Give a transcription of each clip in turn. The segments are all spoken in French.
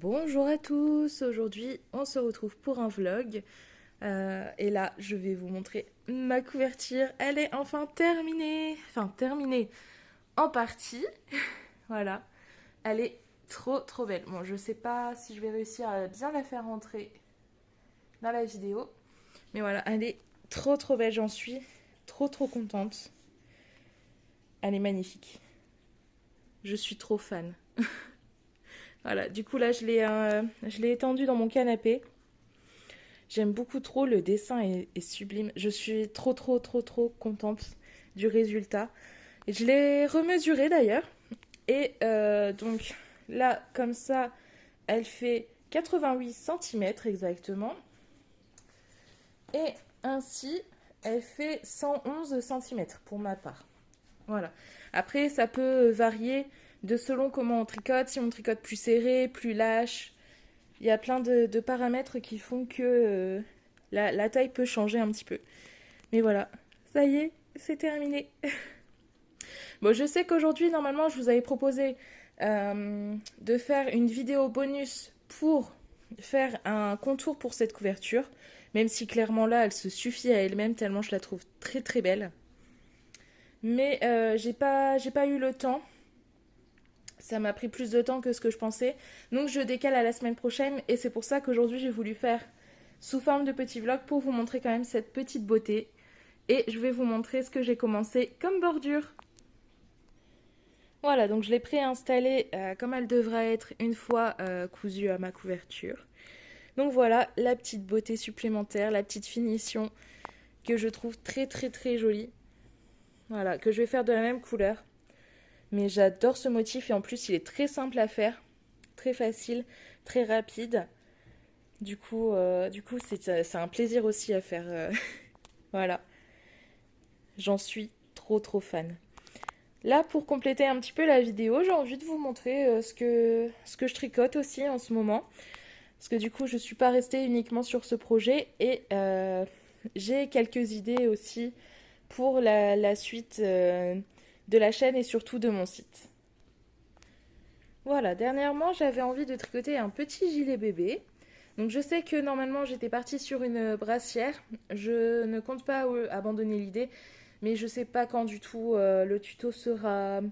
Bonjour à tous, aujourd'hui on se retrouve pour un vlog et là je vais vous montrer ma couverture, elle est enfin terminée en partie, voilà, elle est trop belle. Bon, je sais pas si je vais réussir à bien la faire rentrer dans la vidéo, mais voilà, elle est trop belle, j'en suis trop contente, elle est magnifique, je suis trop fan. Voilà, du coup là je l'ai étendue dans mon canapé. J'aime beaucoup trop, le dessin est sublime. Je suis trop contente du résultat. Et je l'ai remesuré d'ailleurs. Et donc là, comme ça, elle fait 88 cm exactement. Et ainsi, elle fait 111 cm pour ma part. Voilà. Après, ça peut varier de selon comment on tricote. Si on tricote plus serré, plus lâche, il y a plein de paramètres qui font que la taille peut changer un petit peu. Mais voilà, ça y est, c'est terminé. Bon, je sais qu'aujourd'hui, normalement, je vous avais proposé de faire une vidéo bonus pour faire un contour pour cette couverture. Même si clairement là, elle se suffit à elle-même tellement je la trouve très belle. Mais j'ai pas eu le temps. Ça m'a pris plus de temps que ce que je pensais. Donc je décale à la semaine prochaine et c'est pour ça qu'aujourd'hui j'ai voulu faire sous forme de petit vlog pour vous montrer quand même cette petite beauté. Et je vais vous montrer ce que j'ai commencé comme bordure. Voilà, donc je l'ai préinstallée comme elle devrait être une fois cousue à ma couverture. Donc voilà, la petite beauté supplémentaire, la petite finition que je trouve très jolie. Voilà, que je vais faire de la même couleur. Mais j'adore ce motif et en plus il est très simple à faire, très facile, très rapide. Du coup c'est un plaisir aussi à faire. Voilà, j'en suis trop fan. Là, pour compléter un petit peu la vidéo, j'ai envie de vous montrer ce que je tricote aussi en ce moment. Parce que du coup, je ne suis pas restée uniquement sur ce projet et j'ai quelques idées aussi pour la suite de la chaîne et surtout de mon site. Voilà, dernièrement, j'avais envie de tricoter un petit gilet bébé. Donc je sais que normalement j'étais partie sur une brassière. Je ne compte pas abandonner l'idée, mais je sais pas quand du tout le tuto sera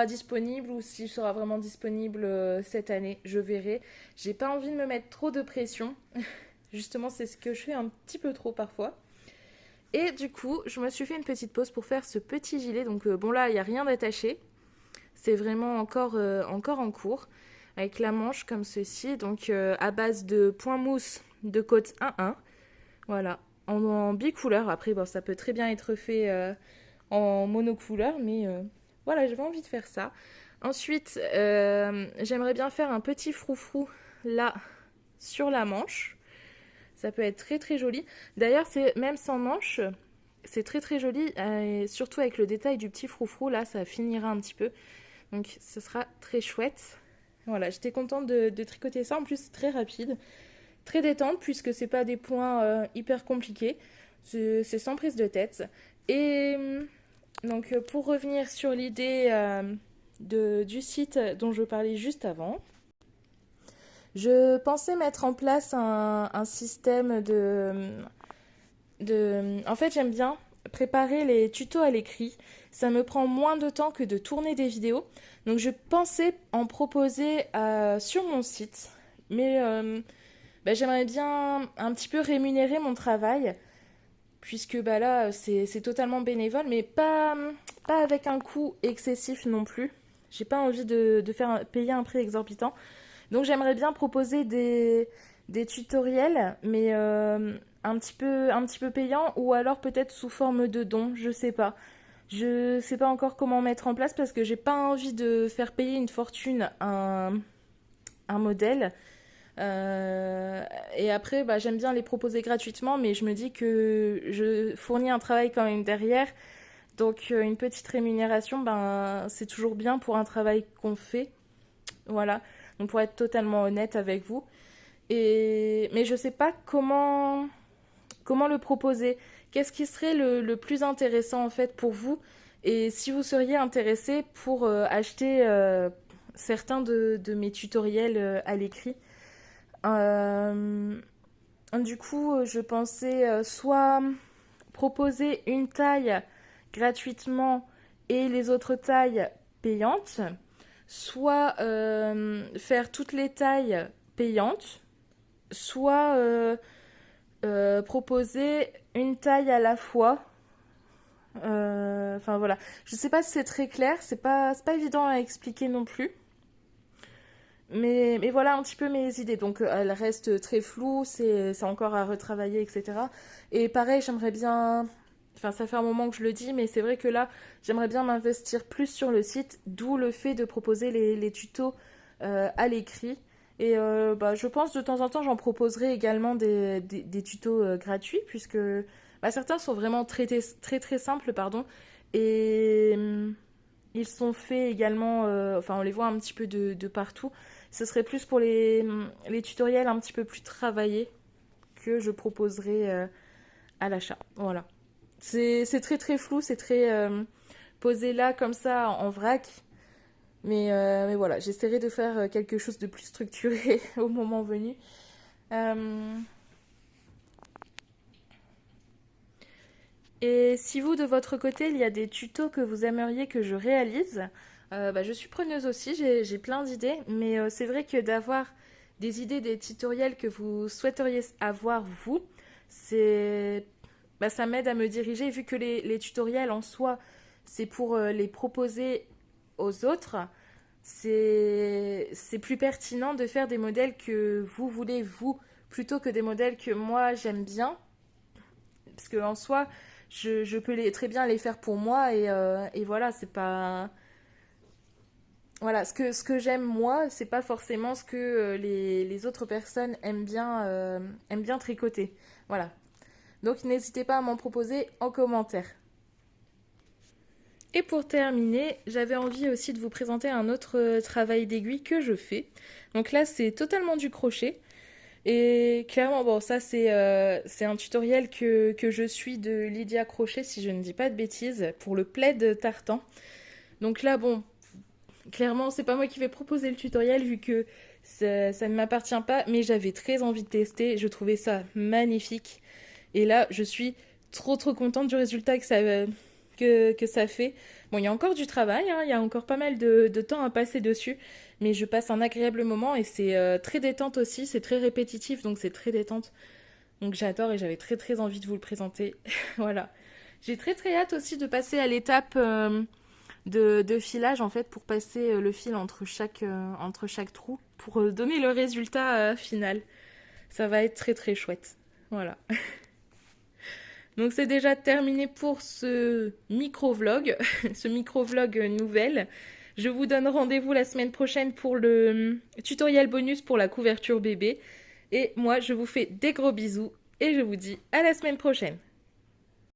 disponible ou s'il sera vraiment disponible cette année. Je verrai. J'ai pas envie de me mettre trop de pression. Justement, c'est ce que je fais un petit peu trop parfois. Et du coup, je me suis fait une petite pause pour faire ce petit gilet. Donc bon là, il n'y a rien d'attaché. C'est vraiment encore en cours. Avec la manche comme ceci. Donc à base de point mousse de côte 1-1. Voilà. En bicouleur. Après, bon, ça peut très bien être fait en monocouleur. Mais voilà, j'avais envie de faire ça. Ensuite, j'aimerais bien faire un petit froufrou là sur la manche. Ça peut être très joli. D'ailleurs, c'est même sans manche, c'est très joli. Et surtout avec le détail du petit froufrou, là, ça finira un petit peu. Donc, ce sera très chouette. Voilà, j'étais contente de tricoter ça. En plus, très rapide, très détente, puisque c'est pas des points hyper compliqués. C'est sans prise de tête. Et donc, pour revenir sur l'idée du site dont je parlais juste avant, je pensais mettre en place un système En fait, j'aime bien préparer les tutos à l'écrit. Ça me prend moins de temps que de tourner des vidéos. Donc, je pensais en proposer sur mon site. Mais bah, j'aimerais bien un petit peu rémunérer mon travail. Puisque bah, là, c'est totalement bénévole. Mais pas avec un coût excessif non plus. J'ai pas envie de faire payer un prix exorbitant. Donc j'aimerais bien proposer des tutoriels, mais un petit peu payants, ou alors peut-être sous forme de dons, je sais pas. Je sais pas encore comment mettre en place parce que j'ai pas envie de faire payer une fortune à un modèle. Et après, bah, j'aime bien les proposer gratuitement, mais je me dis que je fournis un travail quand même derrière. Donc une petite rémunération, ben, c'est toujours bien pour un travail qu'on fait. Voilà, donc pour être totalement honnête avec vous. Mais je sais pas comment le proposer. Qu'est-ce qui serait le plus intéressant en fait pour vous? Et si vous seriez intéressé pour acheter certains de mes tutoriels à l'écrit. Euh, du coup, je pensais soit proposer une taille gratuitement et les autres tailles payantes, soit faire toutes les tailles payantes, soit proposer une taille à la fois. Enfin voilà, je sais pas si c'est très clair, c'est pas évident à expliquer non plus. Mais voilà un petit peu mes idées. Donc elles restent très floues, c'est encore à retravailler, etc. Et pareil, j'aimerais bien. Enfin, ça fait un moment que je le dis, mais c'est vrai que là, j'aimerais bien m'investir plus sur le site, d'où le fait de proposer les tutos à l'écrit. Et bah, je pense de temps en temps, j'en proposerai également des tutos gratuits, puisque bah, certains sont vraiment très simples, pardon. Et ils sont faits également, enfin on les voit un petit peu de partout. Ce serait plus pour les tutoriels un petit peu plus travaillés que je proposerai à l'achat. Voilà. C'est très flou, c'est très posé là comme ça en vrac. Mais voilà, j'essaierai de faire quelque chose de plus structuré au moment venu. Euh, Et si vous, de votre côté, il y a des tutos que vous aimeriez que je réalise, bah, je suis preneuse aussi, j'ai plein d'idées, mais c'est vrai que d'avoir des idées, des tutoriels que vous souhaiteriez avoir, vous, c'est, bah, ça m'aide à me diriger, vu que les tutoriels en soi, c'est pour les proposer aux autres, c'est plus pertinent de faire des modèles que vous voulez, vous, plutôt que des modèles que moi j'aime bien, parce que en soi, je peux très bien les faire pour moi et voilà, c'est pas. Voilà, ce que j'aime moi, c'est pas forcément ce que les autres personnes aiment bien tricoter. Voilà. Donc n'hésitez pas à m'en proposer en commentaire. Et pour terminer, j'avais envie aussi de vous présenter un autre travail d'aiguille que je fais. Donc là, c'est totalement du crochet. Et clairement, bon, ça c'est un tutoriel que je suis de Lydia Crochet, si je ne dis pas de bêtises, pour le plaid tartan. Donc là, bon, clairement, c'est pas moi qui vais proposer le tutoriel vu que ça ne m'appartient pas, mais j'avais très envie de tester, je trouvais ça magnifique. Et là, je suis trop contente du résultat que ça fait. Bon, il y a encore du travail, hein, il y a encore pas mal de temps à passer dessus, mais je passe un agréable moment et c'est très détente aussi, c'est très répétitif, donc c'est très détente. Donc j'adore et j'avais très envie de vous le présenter. Voilà. J'ai très hâte aussi de passer à l'étape de filage en fait pour passer le fil entre chaque trou pour donner le résultat final. Ça va être très chouette. Voilà. Donc c'est déjà terminé pour ce micro-vlog, ce micro-vlog nouvelle. Je vous donne rendez-vous la semaine prochaine pour le tutoriel bonus pour la couverture bébé. Et moi, je vous fais des gros bisous et je vous dis à la semaine prochaine.